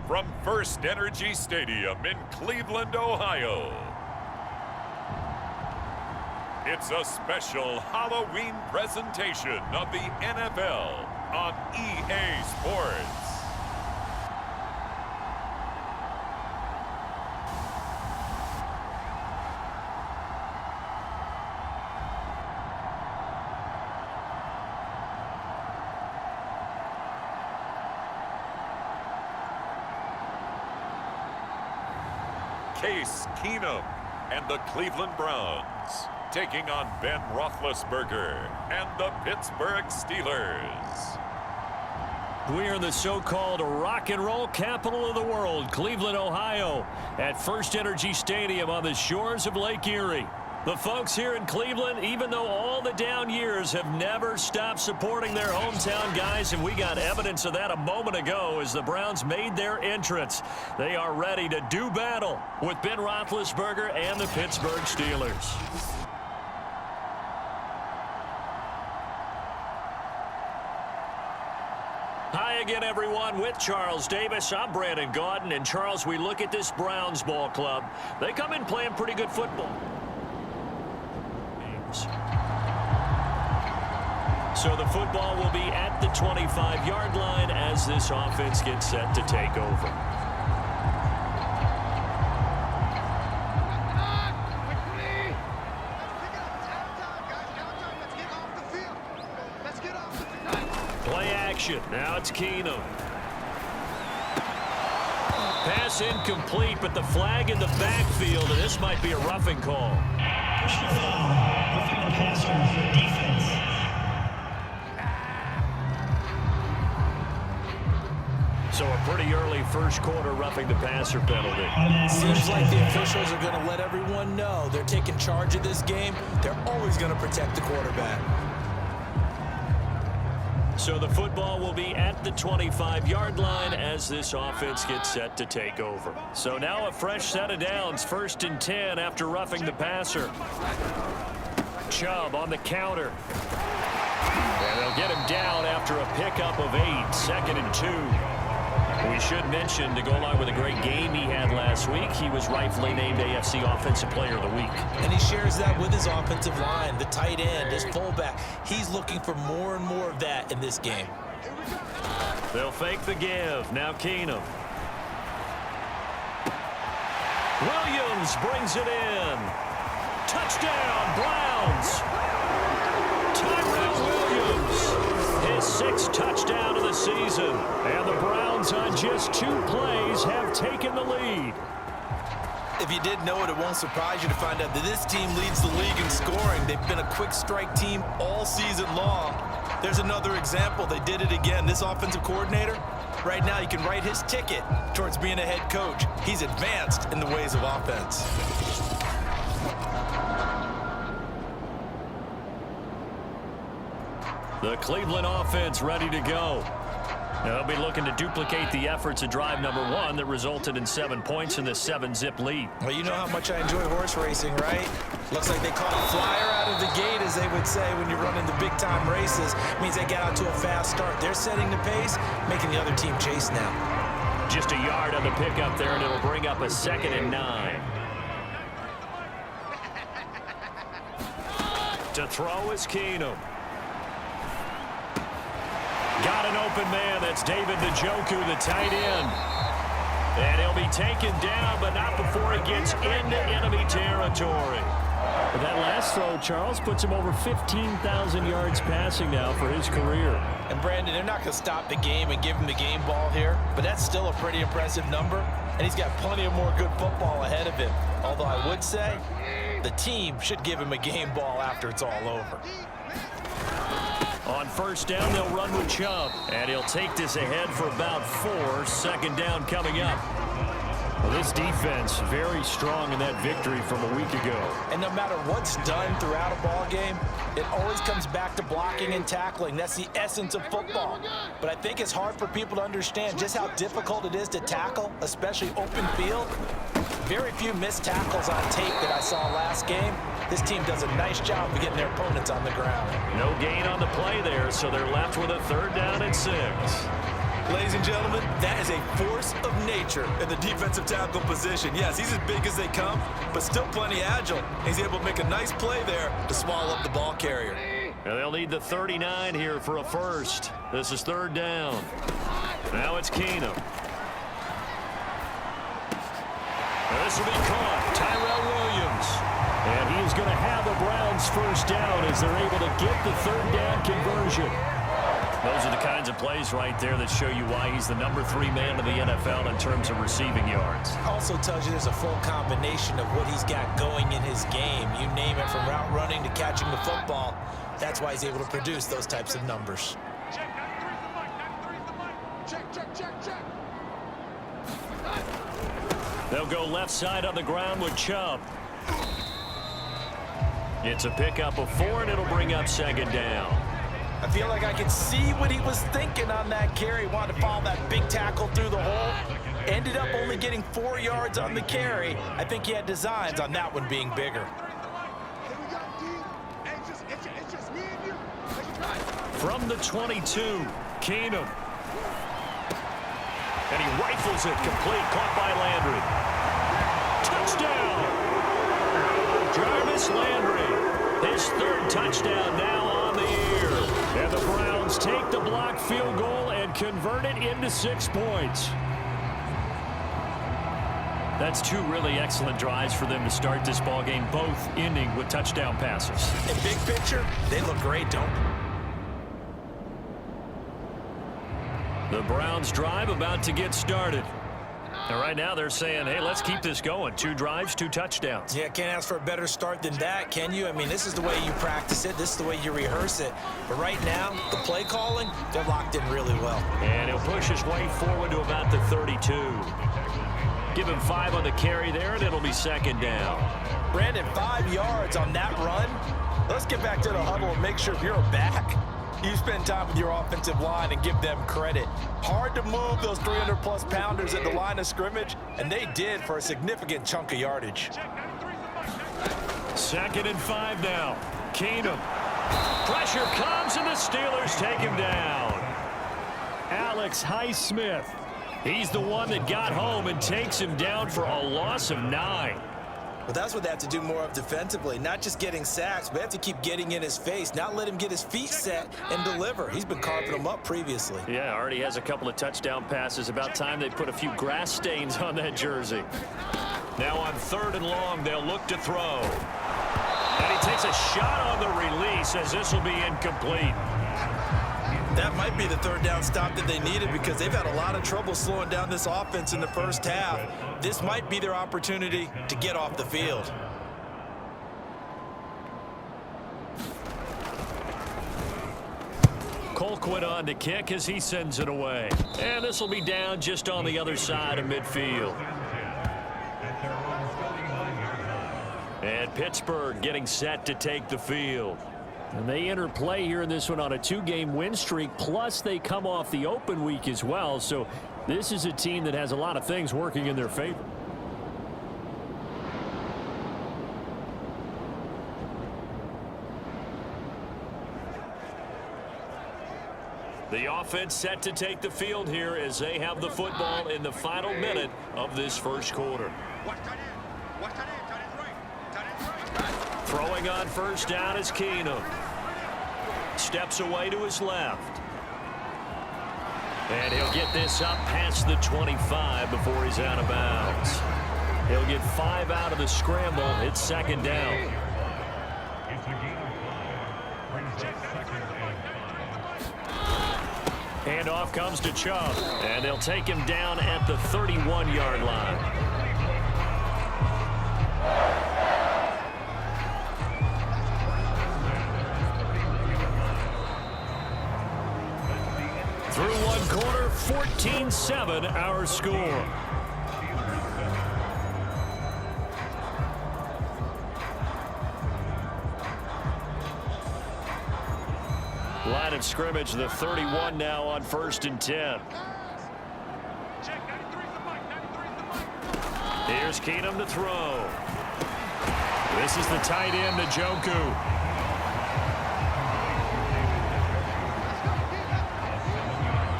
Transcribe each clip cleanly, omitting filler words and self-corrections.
from First Energy Stadium in Cleveland, Ohio. It's a special Halloween presentation of the NFL on EA Sports. Case Keenum and the Cleveland Browns taking on Ben Roethlisberger and the Pittsburgh Steelers. We are in the so-called rock and roll capital of the world, Cleveland, Ohio, at First Energy Stadium on the shores of Lake Erie. The folks here in Cleveland, even though all the down years, have never stopped supporting their hometown guys, and we got evidence of that a moment ago as the Browns made their entrance. They are ready to do battle with Ben Roethlisberger and the Pittsburgh Steelers. Hi again, everyone. With Charles Davis, I'm Brandon Gaudin. And Charles, we look at this Browns ball club. They come in playing pretty good football. So the football will be at the 25-yard line as this offense gets set to take over. Play action. Now it's Keenum. Pass incomplete, but the flag in the backfield, and this might be a roughing call. Personal foul, roughing the passer for defense. So a pretty early first quarter roughing the passer penalty. Seems like the officials are going to let everyone know they're taking charge of this game. They're always going to protect the quarterback. So the football will be at the 25-yard line as this offense gets set to take over. So now a fresh set of downs, 1st and 10 after roughing the passer. Chubb on the counter. And they'll get him down after a pickup of 8, 2nd and 2. We should mention, to go along with a great game he had last week, he was rightfully named AFC Offensive Player of the Week. And he shares that with his offensive line, the tight end, his fullback. He's looking for more and more of that in this game. They'll fake the give. Now Keenum. Williams brings it in. Touchdown, Browns. Tyrell Williams, his 6th touchdown of the season. And the Browns, on just 2 plays, have taken the lead. If you didn't know it, it won't surprise you to find out that this team leads the league in scoring. They've been a quick strike team all season long. There's another example. They did it again. This offensive coordinator, right now, you can write his ticket towards being a head coach. He's advanced in the ways of offense. The Cleveland offense ready to go. They'll be looking to duplicate the efforts of drive number 1 that resulted in 7 points in this 7-zip lead. Well, you know how much I enjoy horse racing, right? Looks like they caught a flyer out of the gate, as they would say when you're running the big-time races. It means they get out to a fast start. They're setting the pace, making the other team chase now. Just a yard on the pickup there, and it'll bring up a 2nd and 9. To throw is Keenum. Got an open man. That's David Njoku, the tight end. And he'll be taken down, but not before he gets into enemy territory. But that last throw, Charles, puts him over 15,000 yards passing now for his career. And, Brandon, they're not going to stop the game and give him the game ball here, but that's still a pretty impressive number, and he's got plenty of more good football ahead of him. Although I would say the team should give him a game ball after it's all over. On 1st down, they'll run with Chubb, and he'll take this ahead for about 4. 2nd down coming up. Well, this defense very strong in that victory from a week ago. And no matter what's done throughout a ball game, it always comes back to blocking and tackling. That's the essence of football. But I think it's hard for people to understand just how difficult it is to tackle, especially open field. Very few missed tackles on tape that I saw last game. This team does a nice job of getting their opponents on the ground. No gain on the play there, so they're left with a 3rd down and 6. Ladies and gentlemen, that is a force of nature in the defensive tackle position. Yes, he's as big as they come, but still plenty agile. He's able to make a nice play there to swallow up the ball carrier. And they'll need the 39 here for a first. This is third down. Now it's Keenum. This will be caught. Tyrell Williams. And he's going to have the Browns first down as they're able to get the third down conversion. Those are the kinds of plays right there that show you why he's the number 3 man in the NFL in terms of receiving yards. Also tells you there's a full combination of what he's got going in his game. You name it, from route running to catching the football. That's why he's able to produce those types of numbers. They'll go left side on the ground with Chubb. It's a pickup of 4, and it'll bring up second down. I feel like I could see what he was thinking on that carry. Wanted to follow that big tackle through the hole. Ended up only getting 4 yards on the carry. I think he had designs on that one being bigger. From the 22, Keenum. And he rifles it complete, caught by Landry. Touchdown! Jarvis Landry, his 3rd touchdown now on the year. And the Browns take the blocked field goal and convert it into 6 points. That's 2 really excellent drives for them to start this ball game, both ending with touchdown passes. In big picture, they look great, don't they? The Browns drive about to get started. And right now they're saying, hey, let's keep this going. 2 drives, 2 touchdowns. Yeah, can't ask for a better start than that, can you? I mean, this is the way you practice it. This is the way you rehearse it. But right now, the play calling, they're locked in really well. And he'll push his way forward to about the 32. Give him 5 on the carry there, and it'll be second down. Brandon, 5 yards on that run. Let's get back to the huddle and make sure if you're back, you spend time with your offensive line and give them credit. Hard to move those 300-plus pounders at the line of scrimmage, and they did for a significant chunk of yardage. 2nd and 5 now. Keenum. Pressure comes, and the Steelers take him down. Alex Highsmith. He's the one that got home and takes him down for a loss of 9. Well, that's what they have to do more of defensively, not just getting sacks, but they have to keep getting in his face, not let him get his feet set and deliver. He's been carving them up previously. Yeah, already has a couple of touchdown passes. About time they put a few grass stains on that jersey. Now on 3rd and long, they'll look to throw. And he takes a shot on the release as this will be incomplete. That might be the 3rd down stop that they needed because they've had a lot of trouble slowing down this offense in the first half. This might be their opportunity to get off the field. Colquitt on to kick as he sends it away. And this will be down just on the other side of midfield. And Pittsburgh getting set to take the field. And they enter play here in this one on a 2-game win streak, plus they come off the open week as well. So this is a team that has a lot of things working in their favor. The offense set to take the field here as they have the football in the final minute of this first quarter. Throwing on first down is Keenum. Steps away to his left. And he'll get this up past the 25 before he's out of bounds. He'll get 5 out of the scramble. It's second down. Handoff comes to Chubb. And they'll take him down at the 31-yard line. Through one quarter, 14-7 our score. Line of scrimmage, the 31 now on 1st and 10. Here's Keenum to throw. This is the tight end, Njoku.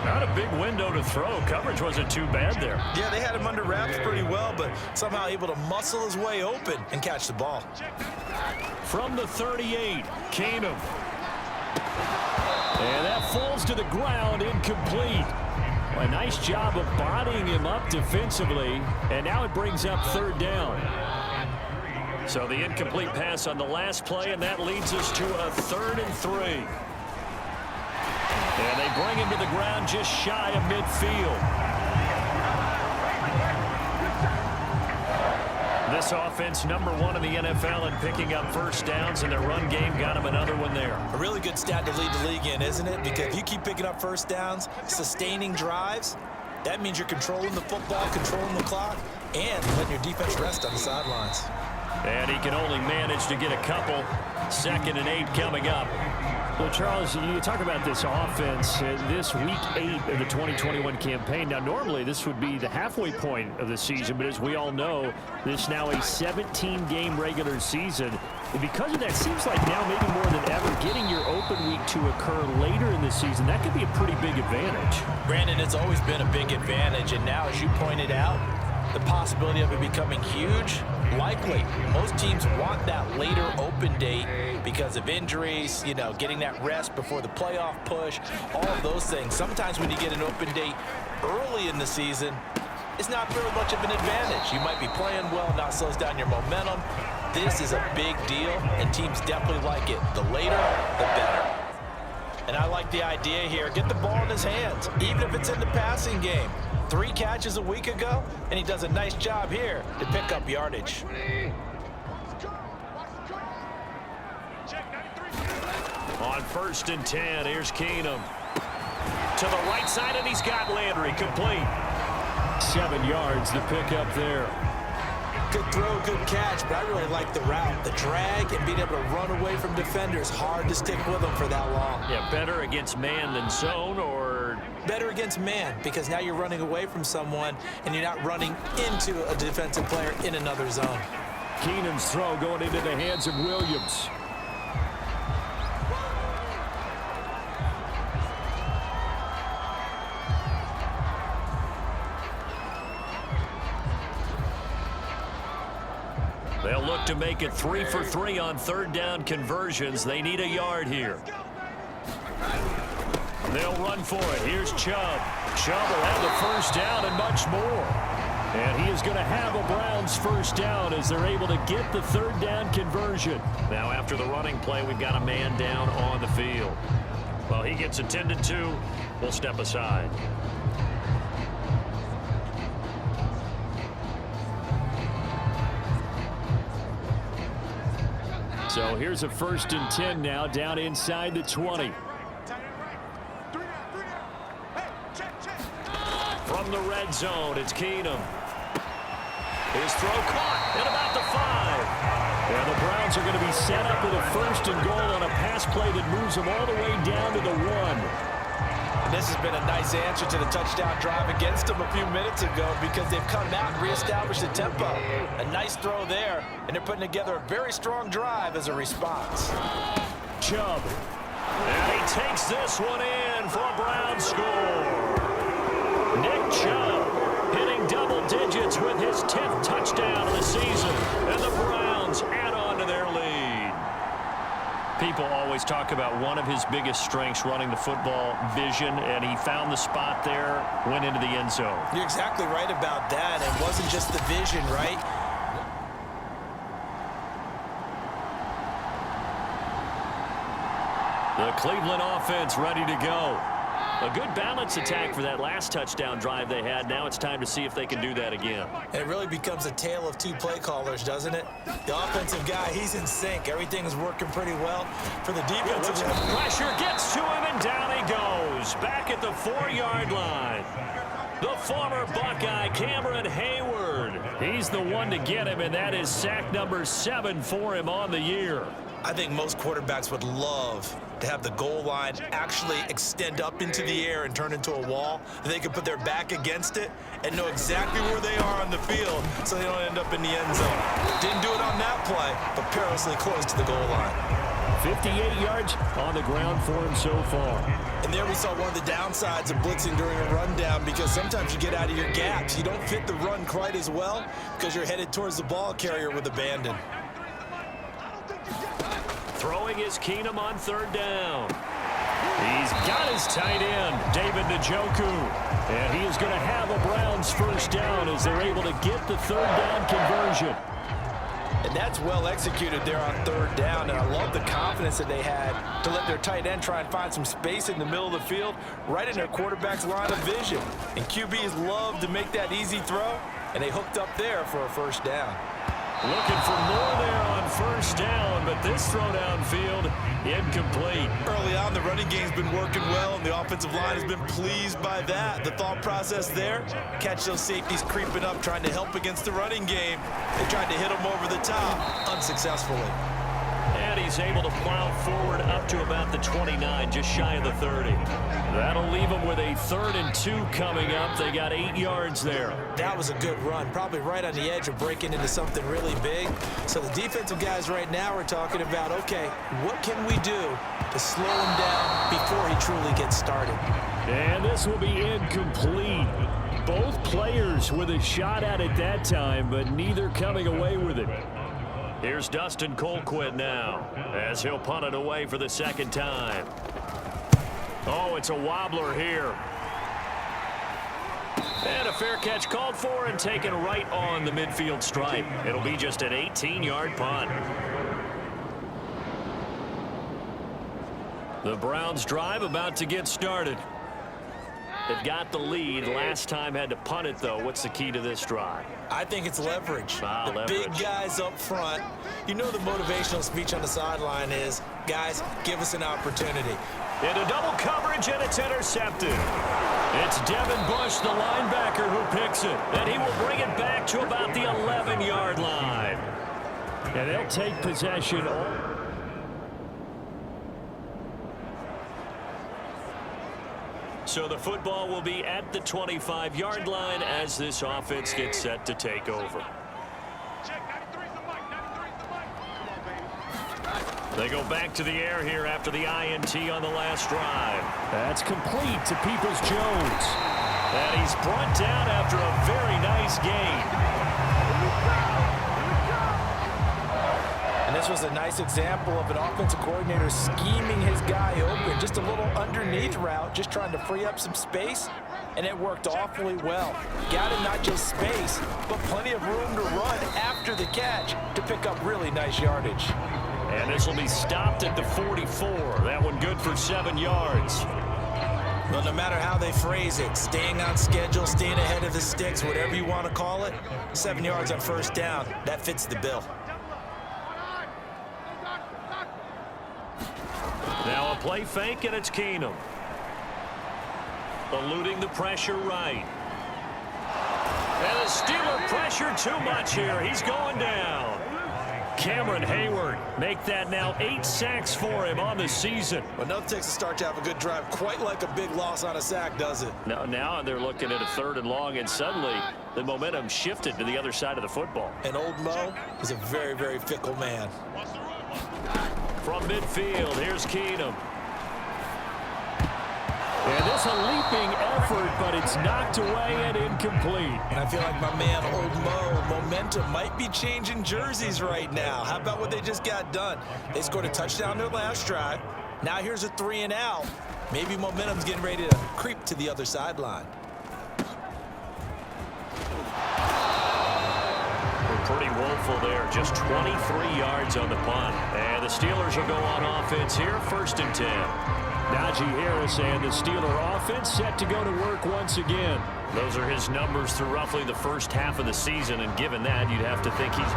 Out of big window to throw. Coverage wasn't too bad there. Yeah, they had him under wraps pretty well, but somehow able to muscle his way open and catch the ball. From the 38, Keenum. And that falls to the ground, incomplete. A nice job of bodying him up defensively, and now it brings up third down. So the incomplete pass on the last play, and that leads us to a 3rd and 3. And they bring him to the ground just shy of midfield. This offense, #1 in the NFL in picking up first downs, and their run game got him another one there. A really good stat to lead the league in, isn't it? Because if you keep picking up first downs, sustaining drives, that means you're controlling the football, controlling the clock, and letting your defense rest on the sidelines. And he can only manage to get a couple. 2nd and 8 coming up. Well, Charles, you talk about this offense, this week 8 of the 2021 campaign. Now, normally this would be the halfway point of the season, but as we all know, this is now a 17-game regular season. And because of that, it seems like now maybe more than ever, getting your open week to occur later in the season, that could be a pretty big advantage. Brandon, it's always been a big advantage, and now, as you pointed out, the possibility of it becoming huge, likely. Most teams want that later open date because of injuries, you know, getting that rest before the playoff push, all of those things. Sometimes when you get an open date early in the season, it's not really much of an advantage. You might be playing well, not slows down your momentum. This is a big deal, and teams definitely like it. The later, the better. And I like the idea here. Get the ball in his hands, even if it's in the passing game. 3 catches a week ago, and he does a nice job here to pick up yardage. On 1st and 10, here's Keenum. To the right side, and he's got Landry complete. 7 yards, the pickup there. Good throw, good catch, but I really like the route. The drag and being able to run away from defenders. Hard to stick with them for that long. Yeah, better against man than zone, or better against man, because now you're running away from someone and you're not running into a defensive player in another zone. Keenum's throw going into the hands of Williams. they'll look to make it 3 for 3 on 3rd down conversions. They need a yard here. They'll run for it. Here's Chubb. Chubb will have the first down and much more. And he is going to have a Browns first down as they're able to get the 3rd down conversion. Now after the running play, we've got a man down on the field. Well, he gets attended to. We'll step aside. So here's a 1st and 10 now, down inside the 20. From the red zone, it's Keenum. His throw caught at about the 5. And the Browns are going to be set up with a 1st and goal on a pass play that moves them all the way down to the 1. This has been a nice answer to the touchdown drive against them a few minutes ago, because they've come out and reestablished the tempo. A nice throw there, and they're putting together a very strong drive as a response. Chubb. And he takes this one in for a Browns score. Nick Chubb hitting double digits with his 10th touchdown of the season, and the Browns add on to their lead. People always talk about one of his biggest strengths, running the football, vision, and he found the spot there, went into the end zone. You're exactly right about that. It wasn't just the vision, right? The Cleveland offense ready to go. A good balance attack for that last touchdown drive they had. Now it's time to see if they can do that again. It really becomes a tale of 2 play callers, doesn't it? The offensive guy, he's in sync. Everything is working pretty well for the defensive. Pressure gets to him, and down he goes. Back at the 4-yard line. The former Buckeye, Cameron Hayward. He's the one to get him, and that is sack number 7 for him on the year. I think most quarterbacks would love to have the goal line actually extend up into the air and turn into a wall. They can put their back against it and know exactly where they are on the field so they don't end up in the end zone. Didn't do it on that play, but perilously close to the goal line. 58 yards on the ground for him so far. And there we saw one of the downsides of blitzing during a rundown, because sometimes you get out of your gaps. You don't fit the run quite as well because you're headed towards the ball carrier with abandon. Throwing is Keenum on third down. He's got his tight end, David Njoku. And he is going to have a Browns first down as they're able to get the third down conversion. And that's well executed there on third down. And I love the confidence that they had to let their tight end try and find some space in the middle of the field, right in their quarterback's line of vision. And QBs love to make that easy throw, and they hooked up there for a first down. Looking for more there on first down, but this throw downfield, incomplete. Early on, the running game's been working well, and the offensive line has been pleased by that. The thought process there, catch those safeties creeping up, trying to help against the running game. They tried to hit them over the top, unsuccessfully. And he's able to plow forward up to about the 29, just shy of the 30. That'll leave them with a 3rd and 2 coming up. They got 8 yards there. That was a good run, probably right on the edge of breaking into something really big. So the defensive guys right now are talking about, okay, what can we do to slow him down before he truly gets started? And this will be incomplete. Both players with a shot at it that time, but neither coming away with it. Here's Dustin Colquitt now as he'll punt it away for the second time. Oh, it's a wobbler here. And a fair catch called for and taken right on the midfield stripe. It'll be just an 18-yard punt. The Browns drive about to get started. They've got the lead. Last time had to punt it, though. What's the key to this drive? I think it's leverage. Leverage. Big guys up front. You know the motivational speech on the sideline is, guys, give us an opportunity. Into double coverage, and it's intercepted. It's Devin Bush, the linebacker, who picks it. And he will bring it back to about the 11-yard line. And they'll take possession. So the football will be at the 25-yard line as this offense gets set to take over. They go back to the air here after the INT on the last drive. That's complete to Peoples-Jones. And he's brought down after a very nice gain. And this was a nice example of an offensive coordinator scheming his guy open. Just a little underneath route, just trying to free up some space, and it worked awfully well. Got him not just space, but plenty of room to run after the catch to pick up really nice yardage. And this will be stopped at the 44. That one good for 7 yards. Well, no matter how they phrase it, staying on schedule, staying ahead of the sticks, whatever you want to call it, 7 yards on first down, that fits the bill. Now a play fake, and it's Keenum. Eluding the pressure right. And the Steeler pressure too much here. He's going down. Cameron Hayward make that now 8 sacks for him on the season. Well, nothing takes a start to have a good drive quite like a big loss on a sack, does it? Now they're looking at a 3rd and long, and suddenly the momentum shifted to the other side of the football. And old Mo is a very, very fickle man. From midfield, here's Keenum. And this a leaping effort, but it's knocked away and incomplete. And I feel like my man, old Mo, momentum might be changing jerseys right now. How about what they just got done? They scored a touchdown their last drive. Now here's a 3 and out. Maybe momentum's getting ready to creep to the other sideline. Pretty woeful there. Just 23 yards on the punt. And the Steelers will go on offense here, 1st and 10. Najee Harris and the Steeler offense set to go to work once again. Those are his numbers through roughly the first half of the season, and given that, you'd have to think he's...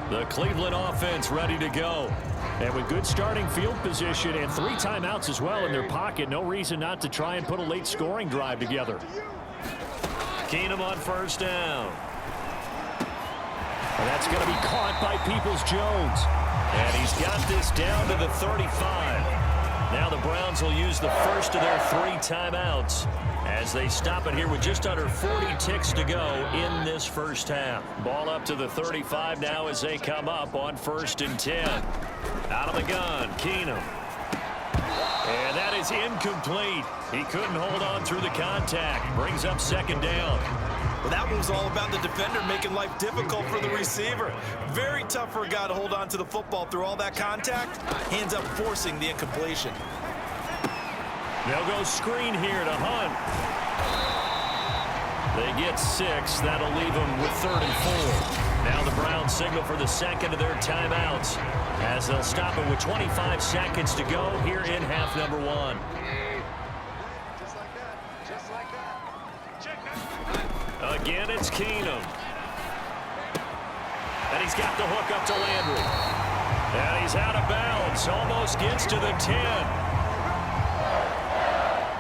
The Cleveland offense ready to go. And with good starting field position and 3 timeouts as well in their pocket, no reason not to try and put a late scoring drive together. Keenum on first down. And that's going to be caught by Peoples-Jones. And he's got this down to the 35. Now the Browns will use the first of their 3 timeouts as they stop it here with just under 40 ticks to go in this first half. Ball up to the 35 now as they come up on 1st and 10. Out of the gun, Keenum. And that is incomplete. He couldn't hold on through the contact. Brings up 2nd down. Well, that was all about the defender making life difficult for the receiver. Very tough for a guy to hold on to the football through all that contact. He ends up forcing the incompletion. They'll go screen here to Hunt. They get 6. That'll leave them with 3rd and 4. Now the Browns signal for the second of their timeouts as they'll stop it with 25 seconds to go here in half number 1. Again, it's Keenum. And he's got the hook up to Landry. And he's out of bounds. Almost gets to the 10.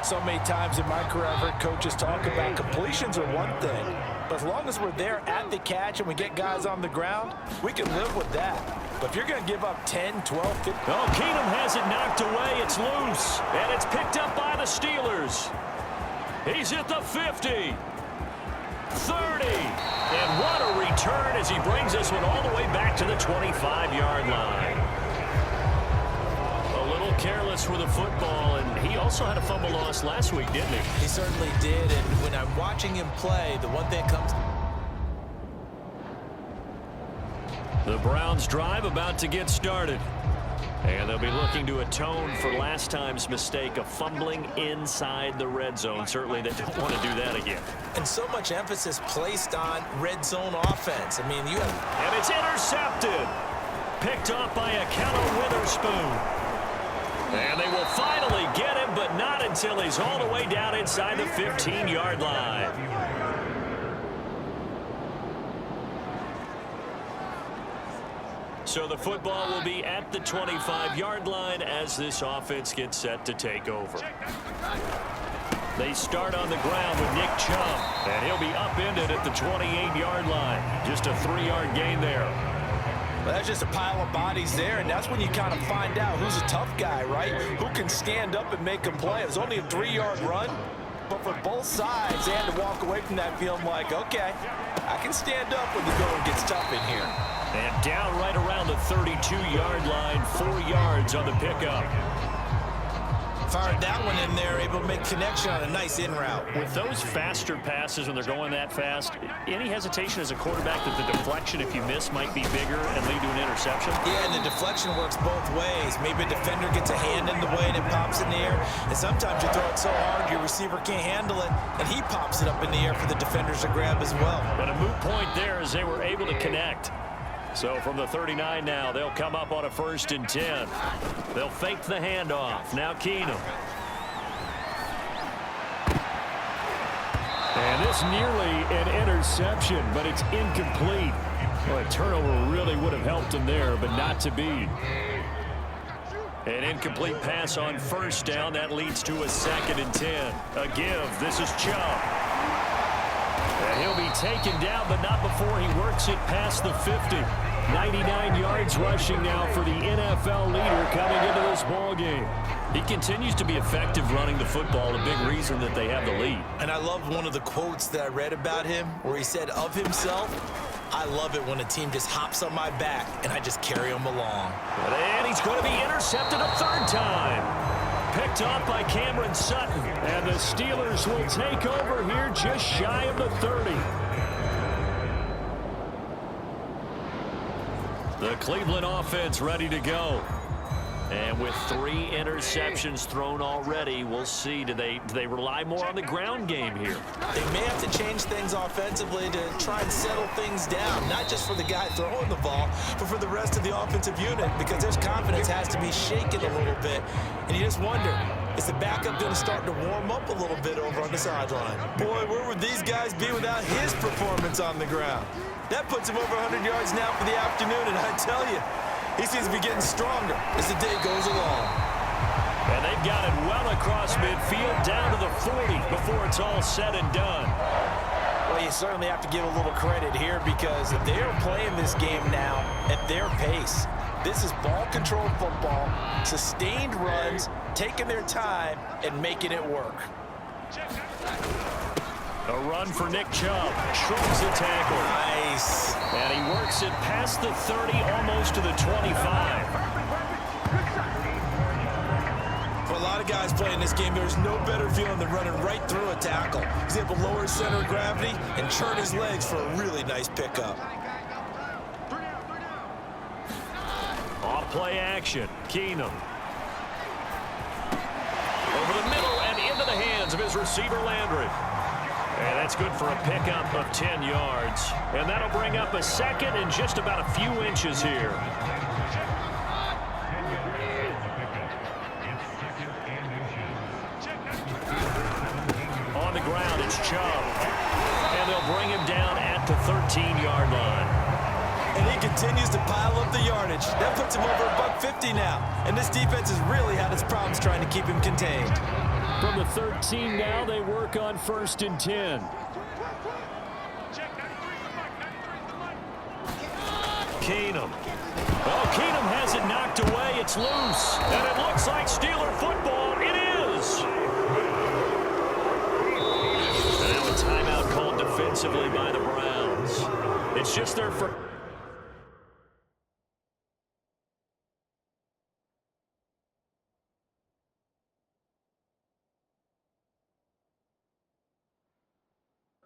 So many times in my career, I've heard coaches talk about completions are one thing, but as long as we're there at the catch and we get guys on the ground, we can live with that. But if you're going to give up 10, 12, 15... Oh, Keenum has it knocked away. It's loose. And it's picked up by the Steelers. He's at the 50. 30. And what a return as he brings this one all the way back to the 25-yard line. A little careless with the football, and he also had a fumble loss last week, didn't he? He certainly did, and when I'm watching him play, the one thing comes... The Browns drive about to get started. And they'll be looking to atone for last time's mistake of fumbling inside the red zone. Certainly they don't want to do that again. And so much emphasis placed on red zone offense. I mean, you have... And it's intercepted. Picked off by Akello Witherspoon. And they will finally get him, but not until he's all the way down inside the 15-yard line. So the football will be at the 25-yard line as this offense gets set to take over. They start on the ground with Nick Chubb, and he'll be upended at the 28-yard line. Just a 3-yard gain there. Well, that's just a pile of bodies there, and that's when you kind of find out who's a tough guy, right? Who can stand up and make a play. It was only a 3-yard run, but for both sides, they had to walk away from that feeling like, okay, I can stand up when the going gets tough in here. And down right around the 32-yard line, 4 yards on the pickup. Fired that one in there, able to make connection on a nice in route. With those faster passes when they're going that fast, any hesitation as a quarterback that the deflection, if you miss, might be bigger and lead to an interception? Yeah, and the deflection works both ways. Maybe a defender gets a hand in the way and it pops in the air. And sometimes you throw it so hard your receiver can't handle it, and he pops it up in the air for the defenders to grab as well. But a moot point there as they were able to connect. So from the 39 now, they'll come up on a 1st and 10. They'll fake the handoff. Now Keenum. And this nearly an interception, but it's incomplete. Well, a turnover really would have helped him there, but not to be. An incomplete pass on 1st down. That leads to a 2nd and 10. A give. This is Chubb. And he'll be taken down, but not before he works it past the 50. 99 yards rushing now for the NFL leader coming into this ball game. He continues to be effective running the football, a big reason that they have the lead. And I love one of the quotes that I read about him where he said of himself, I love it when a team just hops on my back and I just carry them along. And he's going to be intercepted a 3rd time. Picked off by Cameron Sutton. And the Steelers will take over here just shy of the 30. The Cleveland offense ready to go. And with 3 interceptions thrown already, we'll see. Do they rely more on the ground game here? They may have to change things offensively to try and settle things down, not just for the guy throwing the ball, but for the rest of the offensive unit, because their confidence has to be shaken a little bit. And you just wonder, is the backup going to start to warm up a little bit over on the sideline? Boy, where would these guys be without his performance on the ground? That puts him over 100 yards now for the afternoon, and I tell you, he seems to be getting stronger as the day goes along. And they've got it well across midfield down to the 40 before it's all said and done. Well, you certainly have to give a little credit here because they're playing this game now at their pace. This is ball control football, sustained runs, taking their time and making it work. A run for Nick Chubb. Shrugs the tackle. Nice. And he works it past the 30, almost to the 25. For a lot of guys playing this game, there's no better feeling than running right through a tackle. He's able to lower his center of gravity and churn his legs for a really nice pickup. Off play action. Keenum. Over the middle and into the hands of his receiver Landry. And that's good for a pickup of 10 yards. And that'll bring up a second and just about a few inches here. On the ground, it's Chubb. And they'll bring him down at the 13-yard line. And he continues to pile up the yardage. That puts him over $150 now. And this defense has really had its problems trying to keep him contained. From the 13 now, they work on 1st and 10. Keenum. Oh, Keenum has it knocked away. It's loose. And it looks like Steeler football. It is. And now a timeout called defensively by the Browns. It's just their first.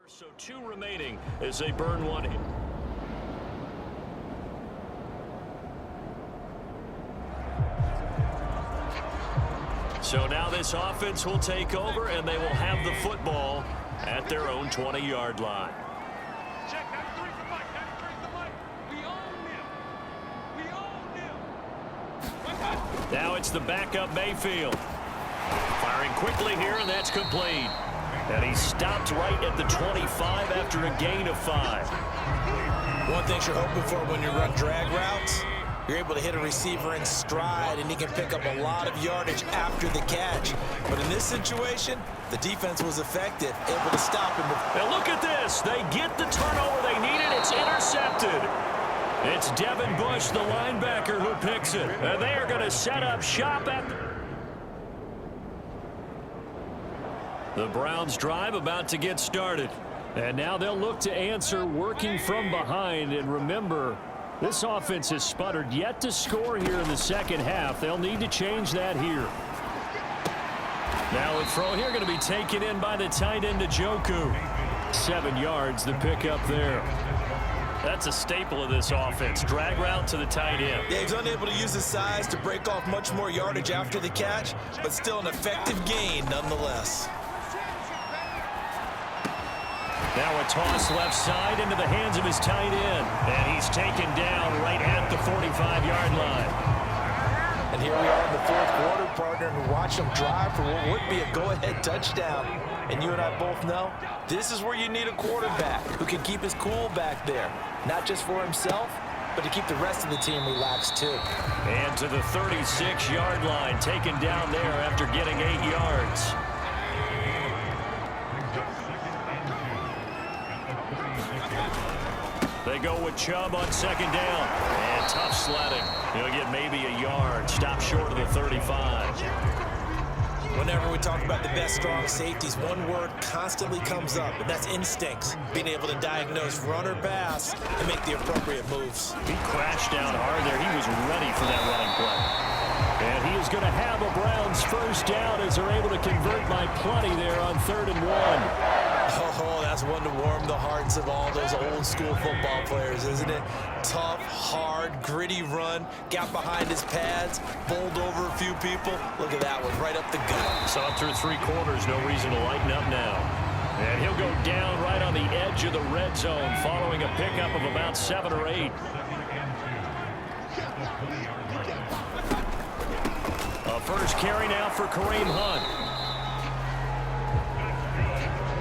So 2 remaining as they burn one. So now this offense will take over, and they will have the football at their own 20-yard line. Now it's the backup Mayfield. Firing quickly here, and that's complete. And he stopped right at the 25 after a gain of 5. One thing you're hoping for when you run drag routes, you're able to hit a receiver in stride, and he can pick up a lot of yardage after the catch. But in this situation, the defense was effective, able to stop him. And look at this. They get the turnover they needed. It's intercepted. It's Devin Bush, the linebacker, who picks it. And they are going to set up shop at the Browns drive about to get started. And now they'll look to answer working from behind. And remember, this offense has sputtered yet to score here in the second half. They'll need to change that here. Now a throw here going to be taken in by the tight end Njoku. 7 yards, the pickup there. That's a staple of this offense. Drag route to the tight end. Yeah, he's unable to use his size to break off much more yardage after the catch, but still an effective gain nonetheless. Now a toss left side into the hands of his tight end. And he's taken down right at the 45-yard line. And here we are in the 4th quarter, partner, and watch him drive for what would be a go-ahead touchdown. And you and I both know, this is where you need a quarterback who can keep his cool back there. Not just for himself, but to keep the rest of the team relaxed too. And to the 36-yard line, taken down there after getting 8 yards. They go with Chubb on 2nd down. And tough sledding. He'll get maybe a yard. Stop short of the 35. Whenever we talk about the best strong safeties, one word constantly comes up, and that's instincts. Being able to diagnose run or pass and make the appropriate moves. He crashed down hard there. He was ready for that running play. And he is going to have a Browns 1st down as they're able to convert by plenty there on 3rd and 1. Oh, that's one to warm the hearts of all those old school football players, isn't it? Tough, hard, gritty run, got behind his pads, bowled over a few people. Look at that one, right up the gut. Saw through 3 quarters, no reason to lighten up now. And he'll go down right on the edge of the red zone following a pickup of about 7 or 8. A first carry now for Kareem Hunt.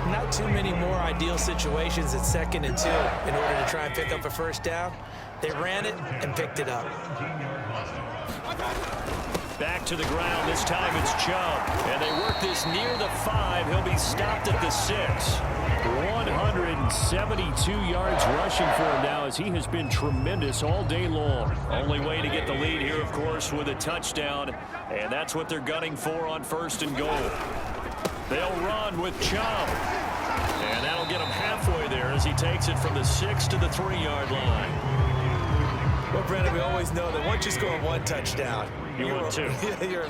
Not too many more ideal situations at 2nd and 2 in order to try and pick up a 1st down. They ran it and picked it up. Back to the ground. This time it's Chubb. And they work this near the 5. He'll be stopped at the 6. 172 yards rushing for him now as he has been tremendous all day long. Only way to get the lead here, of course, with a touchdown. And that's what they're gunning for on 1st and goal. They'll run with Chubb. And that'll get him halfway there as he takes it from the 6 to the 3-yard line. Well, Brandon, we always know that once you score one touchdown, you're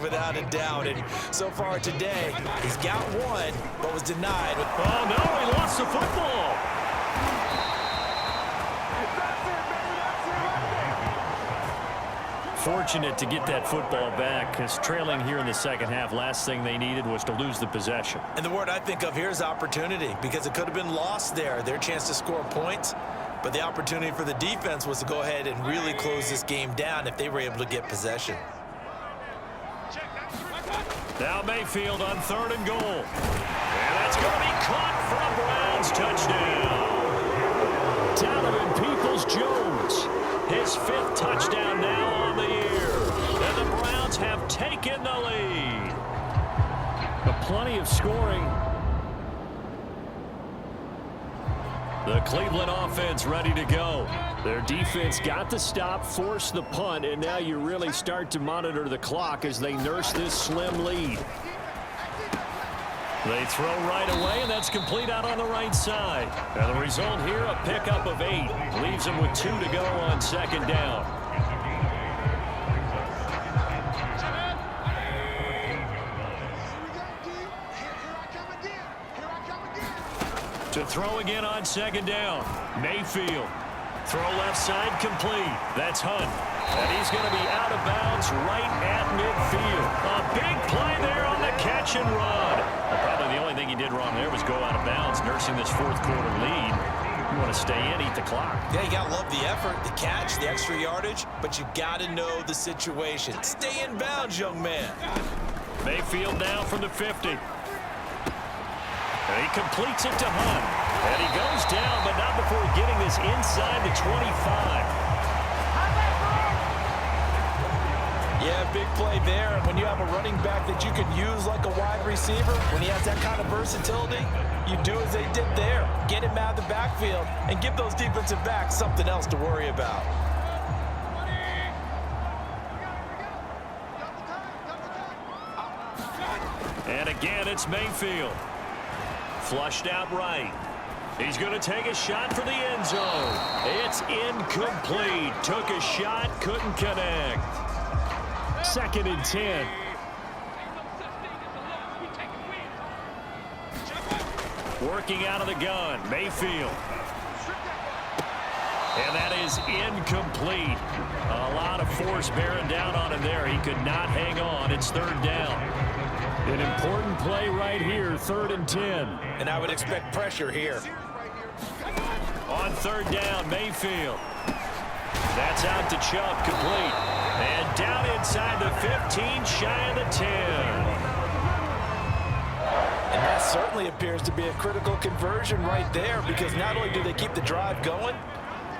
without a doubt. And so far today, he's got one, but was denied. Oh, no, he lost the football. Fortunate to get that football back because trailing here in the second half, last thing they needed was to lose the possession. And the word I think of here is opportunity, because it could have been lost there, their chance to score points. But the opportunity for the defense was to go ahead and really close this game down if they were able to get possession. Now Mayfield on 3rd and goal. And that's going to be caught for a Browns touchdown. Donovan Peoples-Jones, his 5th touchdown now on the year. And the Browns have taken the lead. But plenty of scoring. The Cleveland offense ready to go. Their defense got the stop, forced the punt, and now you really start to monitor the clock as they nurse this slim lead. They throw right away, and that's complete out on the right side. And the result here, a pickup of 8. Leaves them with 2 to go on 2nd down. To throw again on 2nd down. Mayfield. Throw left side complete. That's Hunt. And he's going to be out of bounds right at midfield. A big play there on the catch and run. Well, probably the only thing he did wrong there was go out of bounds, nursing this 4th quarter lead. You want to stay in, eat the clock. Yeah, you got to love the effort, the catch, the extra yardage, but you got to know the situation. Stay in bounds, young man. Mayfield now from the 50. And he completes it to Hunt. And he goes down, but not before getting this inside the 25. Yeah, big play there. And when you have a running back that you can use like a wide receiver, when he has that kind of versatility, you do as they did there. Get him out of the backfield and give those defensive backs something else to worry about. And again, it's Mayfield. Flushed out right. He's going to take a shot for the end zone. It's incomplete. Took a shot, couldn't connect. 2nd and 10. Working out of the gun, Mayfield. And that is incomplete. A lot of force bearing down on him there. He could not hang on. It's 3rd down. An important play right here, 3rd and 10. And I would expect pressure here. On 3rd down, Mayfield. That's out to Chubb, complete. And down inside the 15, shy of the 10. And that certainly appears to be a critical conversion right there, because not only do they keep the drive going,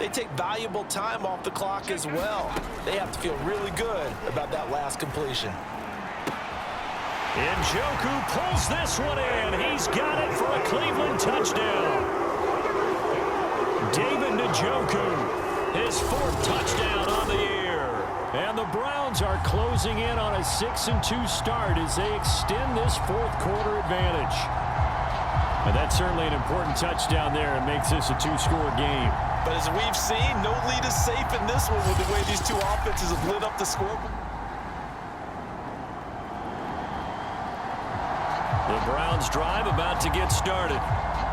they take valuable time off the clock as well. They have to feel really good about that last completion. Njoku pulls this one in. He's got it for a Cleveland touchdown. David Njoku, his 4th touchdown on the year. And the Browns are closing in on a 6-2 start as they extend this 4th quarter advantage. And that's certainly an important touchdown there and makes this a 2-score game. But as we've seen, no lead is safe in this one with the way these two offenses have lit up the scoreboard. The Browns drive about to get started.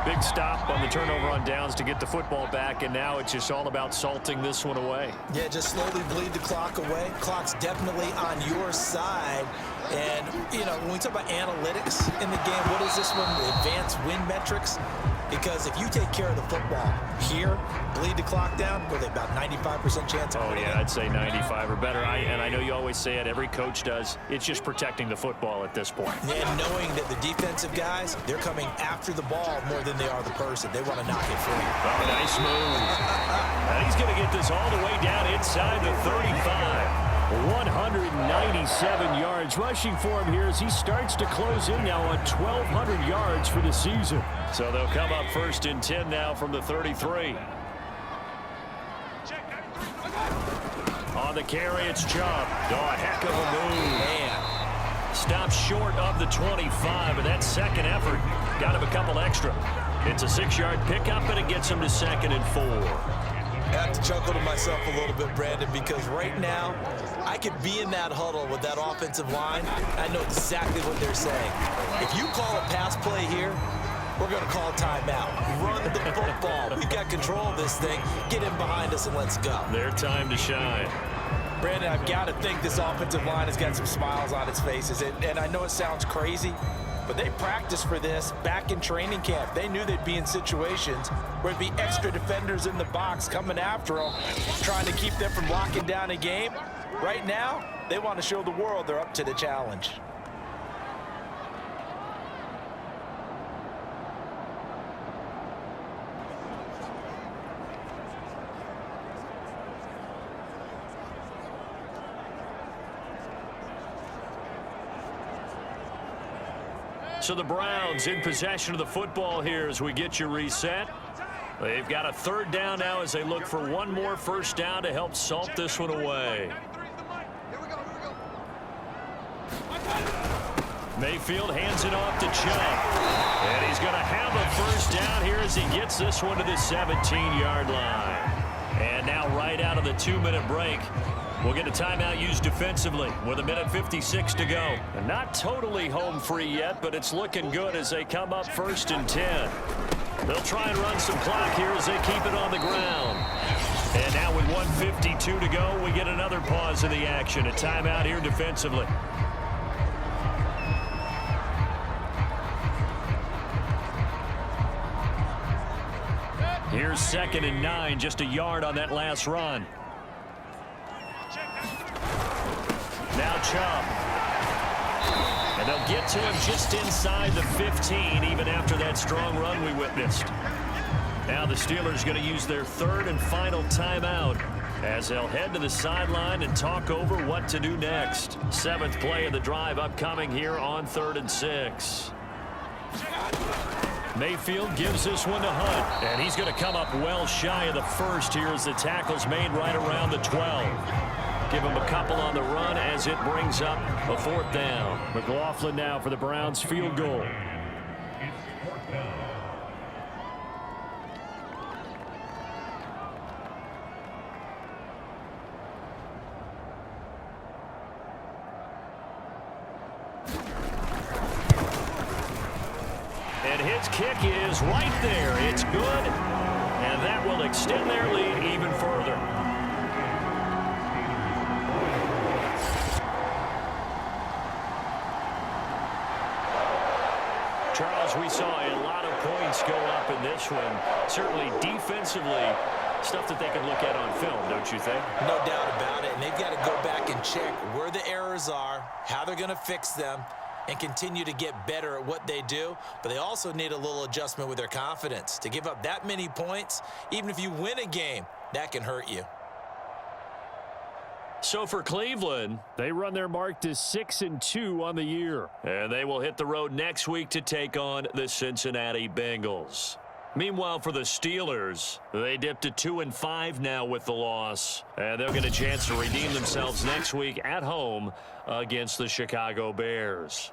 Big stop on the turnover on downs to get the football back, and now it's just all about salting this one away. Yeah, just slowly bleed the clock away. Clock's definitely on your side. And, you know, when we talk about analytics in the game, what is this one? Advanced win metrics? Because if you take care of the football here, bleed the clock down, with about 95% chance of winning. Oh, yeah, I'd say 95 or better. And I know you always say it, every coach does. It's just protecting the football at this point. And knowing that the defensive guys, they're coming after the ball more than they are the person. They want to knock it free. Oh, nice move. And he's going to get this all the way down inside the 35. 197 yards rushing for him here as he starts to close in now on 1,200 yards for the season. So they'll come up 1st and 10 now from the 33. On the carry, it's Chubb. Oh, a heck of a move. Man. Stops short of the 25, and that second effort got him a couple extra. It's a 6-yard pickup, and it gets him to 2nd and 4. I have to chuckle to myself a little bit, Brandon, because right now I could be in that huddle with that offensive line. I know exactly what they're saying. If you call a pass play here, we're going to call a timeout. Run the football. We've got control of this thing. Get in behind us and let's go. Their time to shine. Brandon, I've got to think this offensive line has got some smiles on its faces. And I know it sounds crazy, but they practiced for this back in training camp. They knew they'd be in situations where there'd be extra defenders in the box coming after them, trying to keep them from locking down a game. Right now, they want to show the world they're up to the challenge. So the Browns in possession of the football here as we get you reset. They've got a 3rd down now as they look for one more 1st down to help salt this one away. Mayfield hands it off to Chubb. And he's going to have a 1st down here as he gets this one to the 17-yard line. And now right out of the 2-minute break, we'll get a timeout used defensively with 1:56 to go. And not totally home free yet, but it's looking good as they come up 1st and 10. They'll try and run some clock here as they keep it on the ground. And now with 1:52 to go, we get another pause in the action. A timeout here defensively. Here's 2nd and 9, just a yard on that last run. Now Chubb. And they'll get to him just inside the 15, even after that strong run we witnessed. Now the Steelers going to use their 3rd and final timeout as they'll head to the sideline and talk over what to do next. 7th play of the drive upcoming here on 3rd and 6. Mayfield gives this one to Hunt, and he's going to come up well shy of the 1st here as the tackle's made right around the 12. Give him a couple on the run as it brings up a 4th down. McLaughlin now for the Browns field goal. And his kick is right there. It's good, and that will extend their lead even further. Charles, we saw a lot of points go up in this one. Certainly defensively, stuff that they can look at on film, don't you think? No doubt about it, and they've got to go back and check where the errors are, how they're going to fix them, and continue to get better at what they do. But they also need a little adjustment with their confidence. To give up that many points, even if you win a game, that can hurt you. So for Cleveland, they run their mark to 6-2 on the year. And they will hit the road next week to take on the Cincinnati Bengals. Meanwhile, for the Steelers, they dipped to 2-5 now with the loss. And they'll get a chance to redeem themselves next week at home against the Chicago Bears.